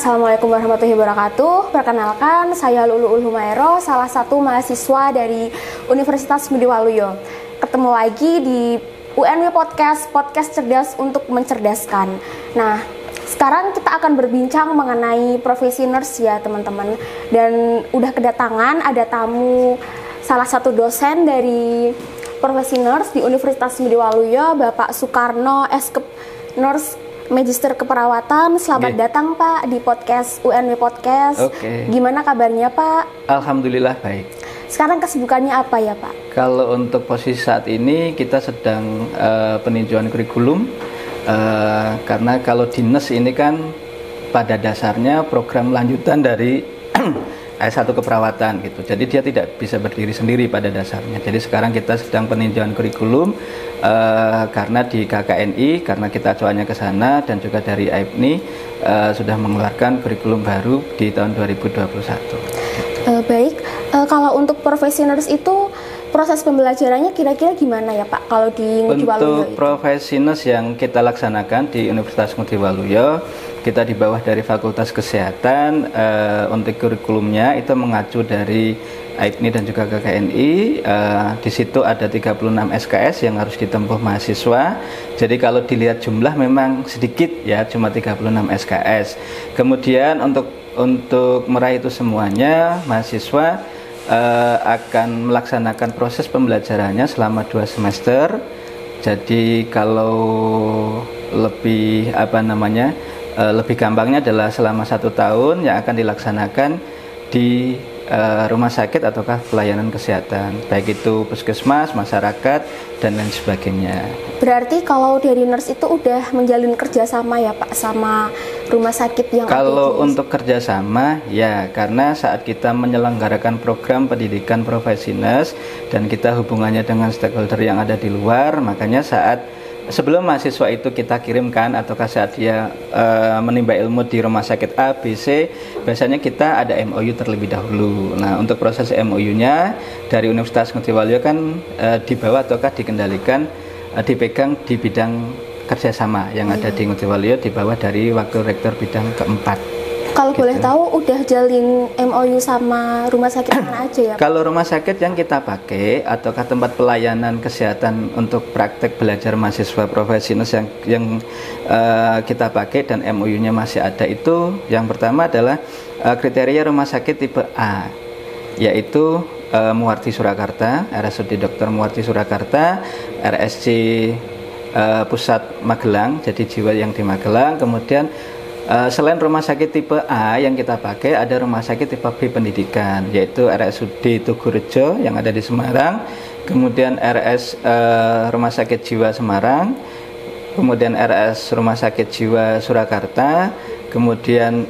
Assalamualaikum warahmatullahi wabarakatuh. Perkenalkan, saya Luluul Humairo, salah satu mahasiswa dari Universitas Ngudi Waluyo. Ketemu lagi di UNW Podcast cerdas untuk mencerdaskan. Nah, sekarang kita akan berbincang mengenai profesi nurse ya teman-teman. Dan udah kedatangan ada tamu salah satu dosen dari profesi nurse di Universitas Ngudi Waluyo, Bapak Soekarno, Eskep Nurse Magister Keperawatan. Selamat datang Pak di podcast UNW Podcast. Gimana kabarnya Pak? Alhamdulillah baik. Sekarang kesibukannya apa ya Pak? Kalau untuk posisi saat ini kita sedang peninjauan kurikulum karena kalau dinas ini kan pada dasarnya program lanjutan dari S1 keperawatan gitu. Jadi dia tidak bisa berdiri sendiri pada dasarnya. Jadi sekarang kita sedang peninjauan kurikulum karena di KKNI, karena kita acuannya ke sana, dan juga dari AIPNI sudah mengeluarkan kurikulum baru di tahun 2021. Baik, kalau untuk profesi nurse itu proses pembelajarannya kira-kira gimana ya Pak? Kalau di Ngudi Waluyo untuk profesi nurse yang kita laksanakan di Universitas Ngudi Waluyo, kita di bawah dari Fakultas Kesehatan. Untuk kurikulumnya itu mengacu dari AIPNI dan juga KKNI. Di situ ada 36 SKS yang harus ditempuh mahasiswa. Jadi kalau dilihat jumlah memang sedikit ya, cuma 36 SKS. Kemudian untuk meraih itu semuanya, mahasiswa akan melaksanakan proses pembelajarannya selama 2 semester. Jadi kalau lebih lebih gampangnya adalah selama 1 tahun yang akan dilaksanakan di rumah sakit ataukah pelayanan kesehatan, baik itu puskesmas, masyarakat, dan lain sebagainya. Berarti kalau dari nurse itu udah menjalin kerjasama ya Pak sama rumah sakit yang kalau untuk kerjasama ya, karena saat kita menyelenggarakan program pendidikan profesi nurse dan kita hubungannya dengan stakeholder yang ada di luar, makanya sebelum mahasiswa itu kita kirimkan ataukah saat dia menimba ilmu di rumah sakit A, B, C, biasanya kita ada MOU terlebih dahulu. Nah, untuk proses MOU-nya dari Universitas Ngudi Waluyo kan dibawa ataukah dikendalikan, dipegang di bidang kerjasama yang ada di Ngudi Waluyo, dibawa dari Wakil Rektor bidang keempat. Kalau boleh tahu udah jalin MOU sama rumah sakit mana aja ya? Kalau rumah sakit yang kita pakai ataukah tempat pelayanan kesehatan untuk praktek belajar mahasiswa profesi nurse yang kita pakai dan MOU-nya masih ada, itu yang pertama adalah kriteria rumah sakit tipe A, yaitu Muwarti Surakarta, RSUD Dr. Muwarti Surakarta, RSC Pusat Magelang, jadi jiwa yang di Magelang. Kemudian selain rumah sakit tipe A yang kita pakai, ada rumah sakit tipe B pendidikan, yaitu RSUD Tugurejo yang ada di Semarang, kemudian Rumah Sakit Jiwa Semarang, kemudian RS Rumah Sakit Jiwa Surakarta, kemudian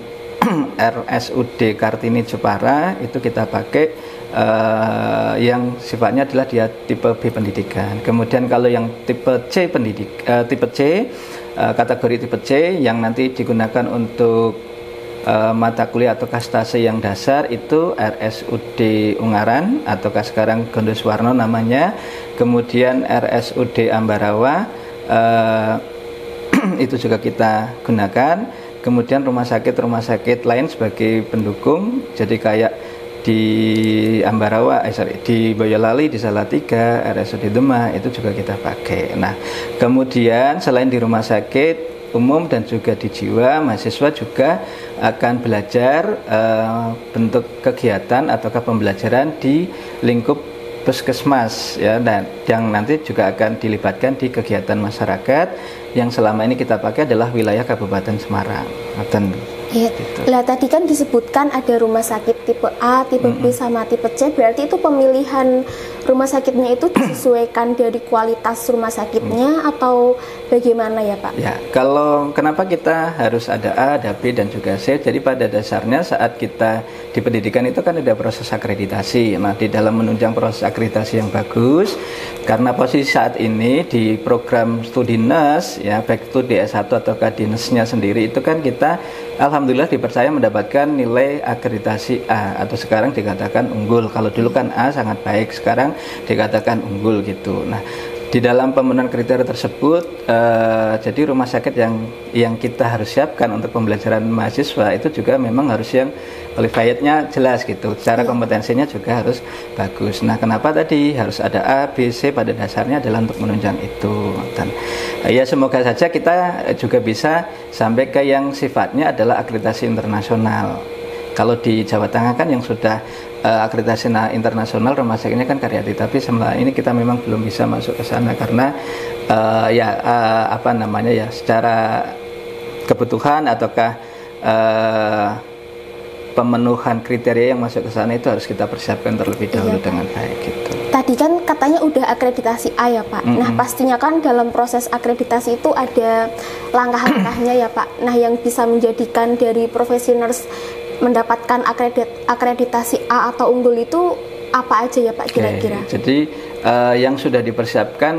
RSUD Kartini Jepara, itu kita pakai yang sifatnya adalah dia tipe B pendidikan. Kemudian kalau yang tipe C kategori tipe C yang nanti digunakan untuk mata kuliah atau kastase yang dasar, itu RSUD Ungaran ataukah sekarang Gondoswarno namanya, kemudian RSUD Ambarawa itu juga kita gunakan, kemudian rumah sakit lain sebagai pendukung, jadi kayak di Ambarawa, di Boyolali, di Salatiga, RSUD Demak, itu juga kita pakai. Nah, kemudian selain di rumah sakit umum dan juga di jiwa, mahasiswa juga akan belajar bentuk kegiatan ataukah pembelajaran di lingkup puskesmas ya, dan yang nanti juga akan dilibatkan di kegiatan masyarakat yang selama ini kita pakai adalah wilayah Kabupaten Semarang. Iya. Lah tadi kan disebutkan ada rumah sakit tipe A, tipe B sama tipe C. Berarti itu pemilihan rumah sakitnya itu disesuaikan dari kualitas rumah sakitnya atau bagaimana ya Pak? Ya, kalau kenapa kita harus ada A, ada B dan juga C? Jadi pada dasarnya saat kita di pendidikan itu kan ada proses akreditasi. Nah, di dalam menunjang proses akreditasi yang bagus, karena posisi saat ini di program studi nurse ya, baik itu di S1 atau di nurse-nya sendiri, itu kan kita alhamdulillah dipercaya mendapatkan nilai akreditasi A atau sekarang dikatakan unggul. Kalau dulu kan A sangat baik, sekarang dikatakan unggul gitu. Nah, Di dalam pemenuhan kriteria tersebut, jadi rumah sakit yang kita harus siapkan untuk pembelajaran mahasiswa itu juga memang harus yang qualified-nya jelas gitu. Secara kompetensinya juga harus bagus. Nah, kenapa tadi harus ada A, B, C pada dasarnya adalah untuk menunjang itu. Dan ya semoga saja kita juga bisa sampai ke yang sifatnya adalah akreditasi internasional. Kalau di Jawa Tengah kan yang sudah akreditasi internasional rumah sakitnya kan Karyadi, tapi selama ini kita memang belum bisa masuk ke sana karena secara kebutuhan ataukah pemenuhan kriteria yang masuk ke sana itu harus kita persiapkan terlebih dahulu dengan baik gitu. Tadi kan katanya udah akreditasi A ya Pak. Nah pastinya kan dalam proses akreditasi itu ada langkah-langkahnya ya Pak. Nah yang bisa menjadikan dari profesional mendapatkan akreditasi A atau unggul itu apa aja ya Pak kira-kira? Jadi yang sudah dipersiapkan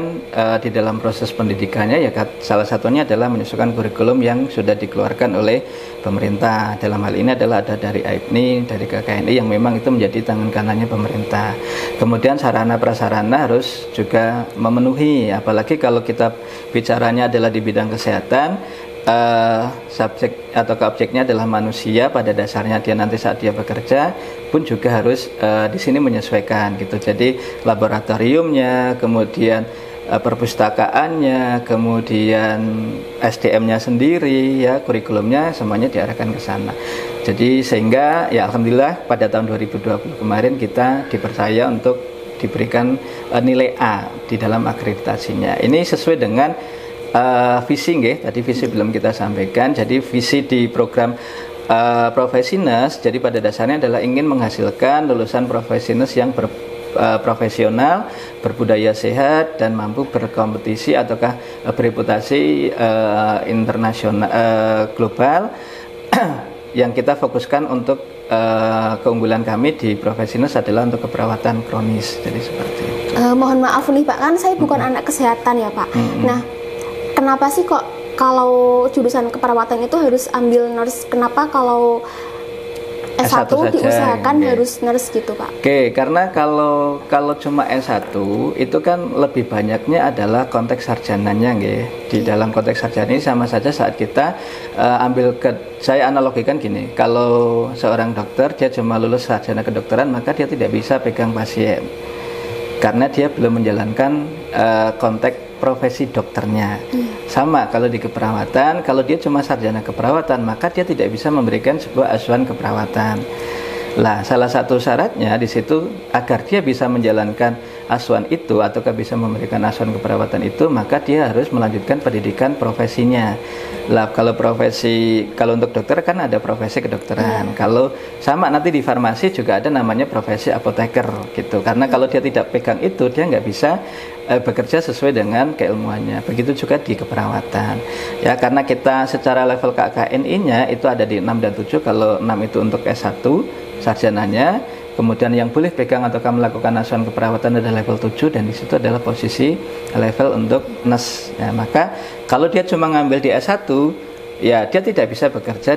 di dalam proses pendidikannya ya salah satunya adalah menyesuaikan kurikulum yang sudah dikeluarkan oleh pemerintah. Dalam hal ini adalah ada dari AIPNI, dari KKNI yang memang itu menjadi tangan kanannya pemerintah. Kemudian sarana prasarana harus juga memenuhi, apalagi kalau kita bicaranya adalah di bidang kesehatan. Subjek atau objeknya adalah manusia, pada dasarnya dia nanti saat dia bekerja pun juga harus di sini menyesuaikan gitu. Jadi laboratoriumnya, kemudian perpustakaannya, kemudian SDM-nya sendiri ya, kurikulumnya semuanya diarahkan ke sana. Jadi sehingga ya alhamdulillah pada tahun 2020 kemarin kita dipercaya untuk diberikan nilai A di dalam akreditasinya. Ini sesuai dengan visi tadi visi belum kita sampaikan. Jadi visi di program Profesinus jadi pada dasarnya adalah ingin menghasilkan lulusan Profesinus yang profesional, berbudaya sehat dan mampu berkompetisi ataukah bereputasi internasional global yang kita fokuskan untuk keunggulan kami di Profesinus adalah untuk keperawatan kronis. Jadi seperti itu. Mohon maaf nih Pak, kan saya bukan anak kesehatan ya Pak. Nah, kenapa sih kok kalau jurusan keperawatan itu harus ambil nurse? Kenapa kalau S1 diusahakan harus nurse gitu Pak? Karena kalau cuma S1 itu kan lebih banyaknya adalah konteks sarjananya Di dalam konteks sarjana ini sama saja saat kita saya analogikan gini, kalau seorang dokter dia cuma lulus sarjana kedokteran maka dia tidak bisa pegang pasien karena dia belum menjalankan konteks profesi dokternya. Sama kalau di keperawatan, kalau dia cuma sarjana keperawatan maka dia tidak bisa memberikan sebuah asuhan keperawatan. Lah, salah satu syaratnya di situ agar dia bisa menjalankan asuhan itu ataukah bisa memberikan asuhan keperawatan itu, maka dia harus melanjutkan pendidikan profesinya. Lah, kalau untuk dokter kan ada profesi kedokteran. Kalau sama nanti di farmasi juga ada namanya profesi apoteker gitu. Karena kalau dia tidak pegang itu, dia nggak bisa bekerja sesuai dengan keilmuannya. Begitu juga di keperawatan. Ya, karena kita secara level KKNI-nya itu ada di 6 dan 7. Kalau 6 itu untuk S1 sarjananya, kemudian yang boleh pegang atau melakukan asuhan keperawatan adalah level 7 dan di situ adalah posisi level untuk nurse. Ya, maka kalau dia cuma ngambil di S1, ya dia tidak bisa bekerja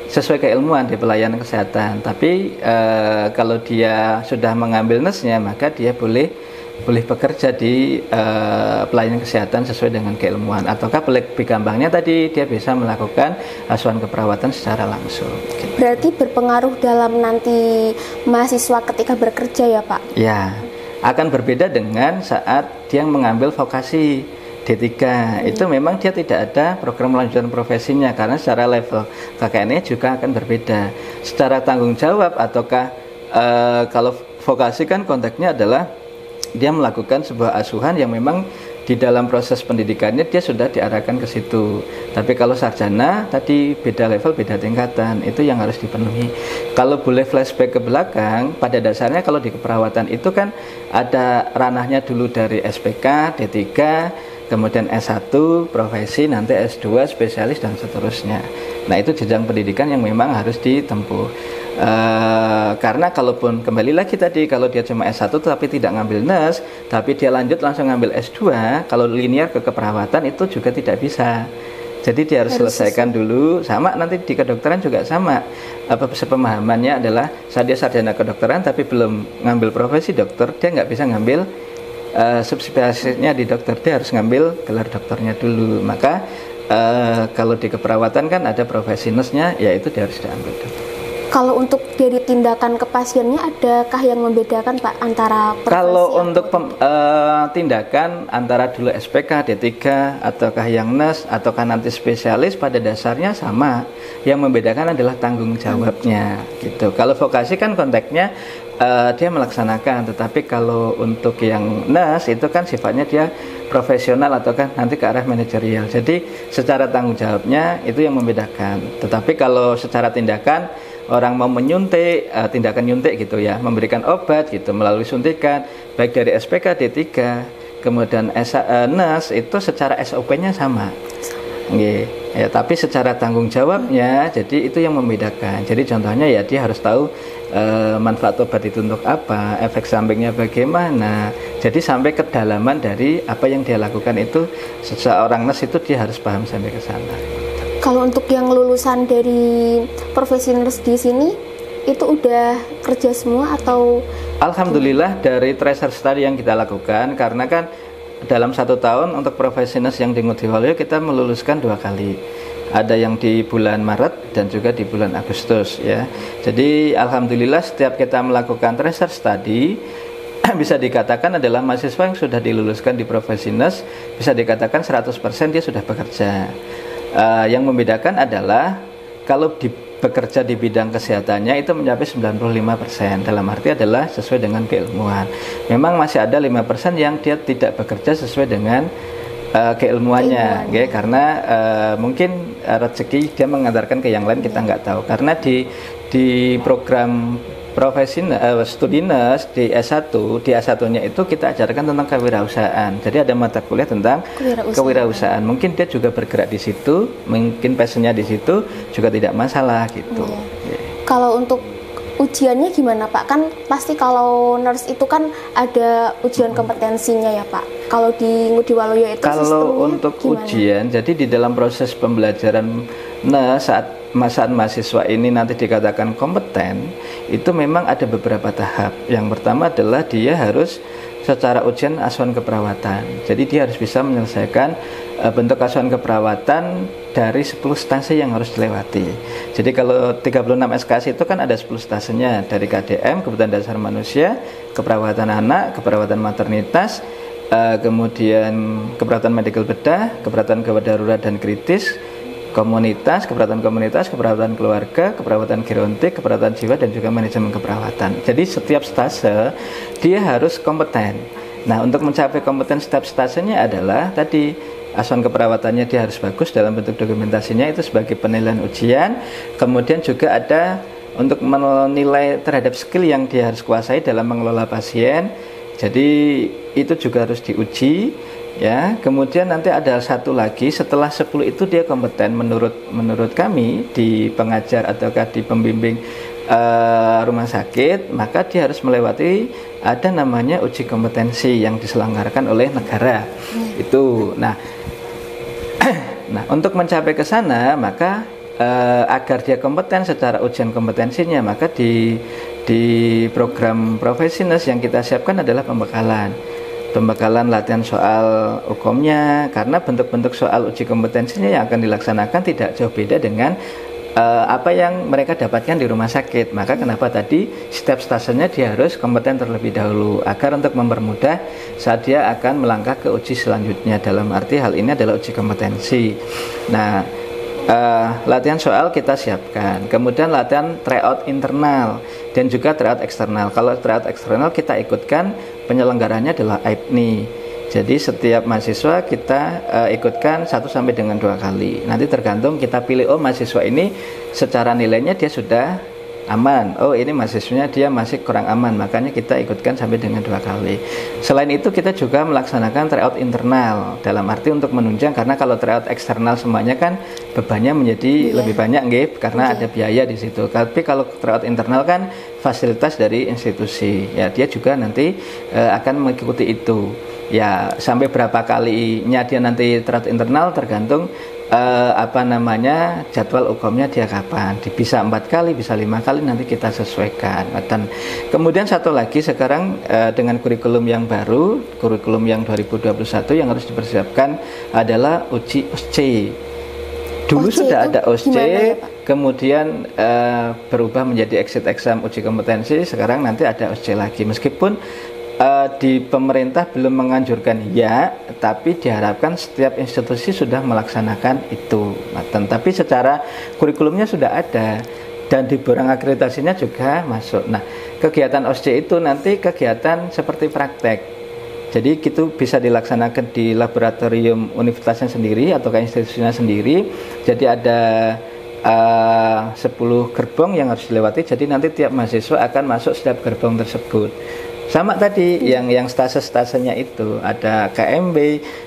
sesuai keilmuan di pelayanan kesehatan. Tapi kalau dia sudah mengambil nurse-nya, maka dia boleh bekerja di pelayanan kesehatan sesuai dengan keilmuan, ataukah lebih gampangnya tadi dia bisa melakukan asuhan keperawatan secara langsung gitu. Berarti berpengaruh dalam nanti mahasiswa ketika bekerja ya Pak? Ya, akan berbeda dengan saat dia mengambil vokasi D3. Itu memang dia tidak ada program lanjutan profesinya karena secara level KKN juga akan berbeda. Secara tanggung jawab ataukah kalau vokasi kan konteksnya adalah dia melakukan sebuah asuhan yang memang di dalam proses pendidikannya dia sudah diarahkan ke situ. Tapi kalau sarjana tadi beda level, beda tingkatan, itu yang harus dipenuhi. Kalau boleh flashback ke belakang, pada dasarnya kalau di keperawatan itu kan ada ranahnya dulu dari SPK, D3, kemudian S1, profesi, nanti S2, spesialis dan seterusnya. Nah, itu jenjang pendidikan yang memang harus ditempuh. Karena kalaupun kembali lagi tadi kalau dia cuma S1 tapi tidak ngambil nurse, tapi dia lanjut langsung ngambil S2, kalau linear ke keperawatan itu juga tidak bisa. Jadi dia harus selesaikan dulu. Sama nanti di kedokteran juga sama. Sepemahamannya adalah saat dia sarjana kedokteran tapi belum ngambil profesi dokter, dia nggak bisa ngambil subspesialisnya di dokter, dia harus ngambil gelar dokternya dulu. Maka kalau di keperawatan kan ada profesi nurse-nya, yaitu dia harus diambil dulu. Kalau untuk dari tindakan ke pasiennya, adakah yang membedakan Pak antara profesi? Kalau untuk tindakan antara dulu SPK, D3, ataukah yang nurse, ataukah nanti spesialis, pada dasarnya sama. Yang membedakan adalah tanggung jawabnya, gitu. Kalau vokasi kan konteksnya dia melaksanakan, tetapi kalau untuk yang nurse itu kan sifatnya dia profesional atau kan nanti ke arah manajerial. Jadi secara tanggung jawabnya itu yang membedakan. Tetapi kalau secara tindakan, orang mau menyuntik, tindakan nyuntik gitu ya, memberikan obat gitu melalui suntikan, baik dari SPK, D3, kemudian nurse itu secara SOP-nya sama. Ya, tapi secara tanggung jawabnya, jadi itu yang membedakan. Jadi contohnya ya dia harus tahu manfaat obat itu untuk apa, efek sampingnya bagaimana. Jadi sampai kedalaman dari apa yang dia lakukan itu, seseorang nurse itu dia harus paham sampai ke sana. Kalau untuk yang lulusan dari profesi nurse di sini, itu udah kerja semua atau? Alhamdulillah dari tracer study yang kita lakukan, karena kan dalam 1 tahun untuk profesi nurse yang di Ngudi Waluyo kita meluluskan 2 kali. Ada yang di bulan Maret dan juga di bulan Agustus ya. Jadi alhamdulillah setiap kita melakukan tracer study bisa dikatakan adalah mahasiswa yang sudah diluluskan di profesi nurse, bisa dikatakan 100% dia sudah bekerja. Yang membedakan adalah kalau bekerja di bidang kesehatannya itu mencapai 95%, dalam arti adalah sesuai dengan keilmuan. Memang masih ada 5% yang dia tidak bekerja sesuai dengan keilmuannya, okay? Karena mungkin rezeki dia mengantarkan ke yang lain, kita nggak tahu. Karena di program profesi studi nurse di S1, di A1-nya itu kita ajarkan tentang kewirausahaan. Jadi ada mata kuliah tentang kewirausahaan. Mungkin dia juga bergerak di situ, mungkin passionnya di situ juga tidak masalah gitu. Kalau untuk ujiannya gimana Pak? Kan pasti kalau nurse itu kan ada ujian kompetensinya ya Pak. Kalau di Ngudi Waluyo itu kalau untuk gimana? Ujian, jadi di dalam proses pembelajaran nurse saat mahasiswa ini nanti dikatakan kompeten, itu memang ada beberapa tahap. Yang pertama adalah dia harus secara ujian asuhan keperawatan. Jadi dia harus bisa menyelesaikan bentuk asuhan keperawatan dari 10 stase yang harus dilewati. Jadi kalau 36 SKS itu kan ada 10 stasenya, dari KDM, kebutuhan dasar manusia, keperawatan anak, keperawatan maternitas, kemudian keperawatan medical bedah, keperawatan gawat darurat dan kritis, komunitas, keperawatan keluarga, keperawatan gerontik, keperawatan jiwa, dan juga manajemen keperawatan. Jadi setiap stase dia harus kompeten. Nah, untuk mencapai kompeten setiap stasenya adalah tadi asuhan keperawatannya dia harus bagus dalam bentuk dokumentasinya itu sebagai penilaian ujian. Kemudian juga ada untuk menilai terhadap skill yang dia harus kuasai dalam mengelola pasien. Jadi itu juga harus diuji. Ya, kemudian nanti ada satu lagi setelah 10 itu dia kompeten menurut kami di pengajar ataukah di pembimbing rumah sakit, maka dia harus melewati ada namanya uji kompetensi yang diselenggarakan oleh negara. Itu. Nah, untuk mencapai ke sana maka agar dia kompeten secara ujian kompetensinya, maka di program profesi nurse yang kita siapkan adalah pembekalan latihan soal hukumnya, karena bentuk-bentuk soal uji kompetensinya yang akan dilaksanakan tidak jauh beda dengan apa yang mereka dapatkan di rumah sakit. Maka kenapa tadi setiap stasiunnya dia harus kompeten terlebih dahulu, agar untuk mempermudah saat dia akan melangkah ke uji selanjutnya. Dalam arti hal ini adalah uji kompetensi. Nah, latihan soal kita siapkan, kemudian latihan tryout internal dan juga tryout eksternal. Kalau tryout eksternal kita ikutkan, penyelenggaranya adalah AIPNI. Jadi setiap mahasiswa kita ikutkan 1 sampai dengan 2 kali. Nanti tergantung kita pilih, oh mahasiswa ini secara nilainya dia sudah aman, oh ini mahasiswanya dia masih kurang aman, makanya kita ikutkan sampai dengan 2 kali. Selain itu kita juga melaksanakan tryout internal, dalam arti untuk menunjang, karena kalau tryout eksternal semuanya kan bebannya menjadi lebih banyak nggih, karena ada biaya di situ. Tapi kalau tryout internal kan fasilitas dari institusi, ya dia juga nanti akan mengikuti itu. Ya sampai berapa kalinya dia nanti tryout internal tergantung jadwal UKOM-nya dia kapan, bisa 4 kali, bisa 5 kali, nanti kita sesuaikan. Dan kemudian satu lagi sekarang dengan kurikulum yang baru, kurikulum yang 2021 yang harus dipersiapkan adalah uji OSCE. Dulu sudah ada OSCE, kemudian berubah menjadi exit exam uji kompetensi, sekarang nanti ada OSCE lagi. Meskipun di pemerintah belum menganjurkan tapi diharapkan setiap institusi sudah melaksanakan itu. Tapi secara kurikulumnya sudah ada dan di borang akreditasinya juga masuk. Nah, kegiatan OSCE itu nanti kegiatan seperti praktek. Jadi itu bisa dilaksanakan di laboratorium universitasnya sendiri atau institusinya sendiri. Jadi ada 10 gerbong yang harus dilewati. Jadi nanti tiap mahasiswa akan masuk setiap gerbong tersebut. Sama tadi yang stase-stasenya itu ada KMB,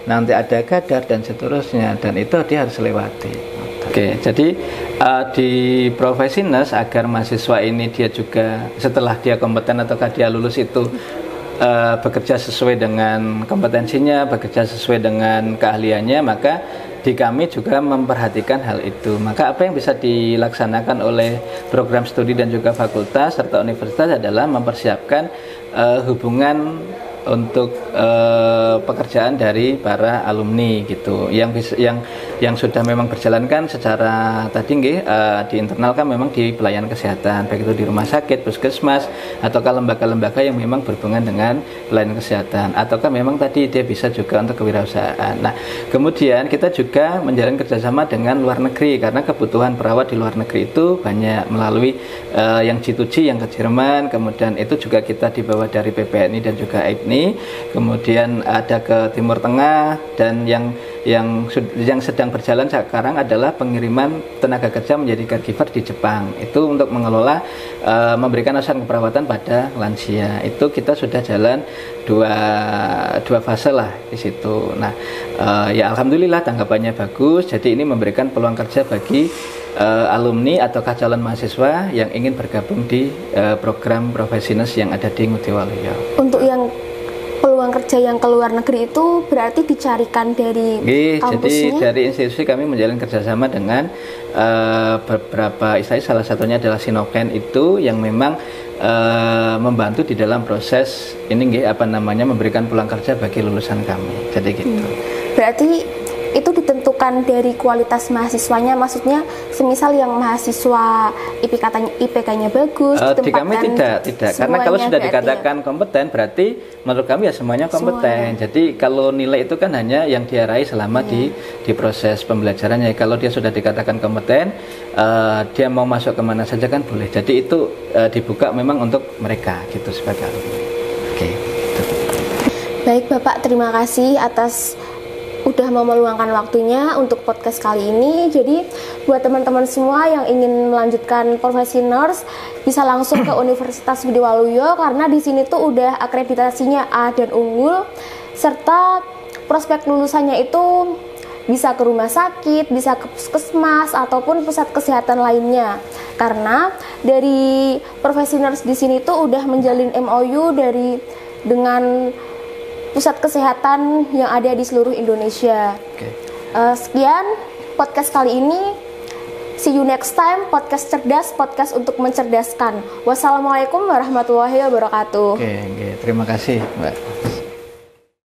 nanti ada Gadar dan seterusnya, dan itu dia harus lewati. Oke, jadi di Profesinas agar mahasiswa ini dia juga setelah dia kompeten ataukah dia lulus itu bekerja sesuai dengan kompetensinya, bekerja sesuai dengan keahliannya, maka di kami juga memperhatikan hal itu. Maka apa yang bisa dilaksanakan oleh program studi dan juga fakultas serta universitas adalah mempersiapkan hubungan untuk pekerjaan dari para alumni gitu, yang sudah memang berjalan kan secara tadi di internal kan memang di pelayanan kesehatan, baik itu di rumah sakit, puskesmas, ataukah lembaga-lembaga yang memang berhubungan dengan pelayanan kesehatan, ataukah memang tadi dia bisa juga untuk kewirausahaan. Nah, kemudian kita juga menjalin kerjasama dengan luar negeri karena kebutuhan perawat di luar negeri itu banyak melalui yang G2G yang ke Jerman, kemudian itu juga kita dibawa dari PPNI dan juga AIPNI. Kemudian ada ke Timur Tengah, dan yang sedang berjalan sekarang adalah pengiriman tenaga kerja menjadi caregiver di Jepang. Itu untuk mengelola memberikan asuhan keperawatan pada lansia. Itu kita sudah jalan dua fase lah di situ. Nah, ya alhamdulillah tanggapannya bagus. Jadi ini memberikan peluang kerja bagi alumni atau calon mahasiswa yang ingin bergabung di program Profesinas yang ada di Ngudi Waluyo. Untuk yang peluang kerja yang ke luar negeri itu berarti dicarikan dari kampusnya? Jadi dari institusi kami menjalin kerjasama dengan beberapa institusi, salah satunya adalah Sinoken itu yang memang membantu di dalam proses ini memberikan peluang kerja bagi lulusan kami. Jadi gitu. Berarti itu ditentukan dari kualitas mahasiswanya, maksudnya semisal yang mahasiswa IPK-nya bagus, di kami tidak, karena kalau sudah dikatakan kompeten berarti menurut kami ya semuanya kompeten. Jadi kalau nilai itu kan hanya yang diarahi selama di proses pembelajarannya. Kalau dia sudah dikatakan kompeten, dia mau masuk kemana saja kan boleh. Jadi itu dibuka memang untuk mereka gitu sebagai alumni. Oke. Baik Bapak, terima kasih atas udah mau meluangkan waktunya untuk podcast kali ini. Jadi buat teman-teman semua yang ingin melanjutkan profesi nurse bisa langsung ke Universitas Ngudi Waluyo karena di sini tuh udah akreditasinya A dan unggul, serta prospek lulusannya itu bisa ke rumah sakit, bisa ke puskesmas ataupun pusat kesehatan lainnya. Karena dari profesi nurse di sini tuh udah menjalin MOU dengan pusat kesehatan yang ada di seluruh Indonesia. Sekian podcast kali ini. See you next time. Podcast cerdas, podcast untuk mencerdaskan. Wassalamualaikum warahmatullahi wabarakatuh. Terima kasih, Mbak.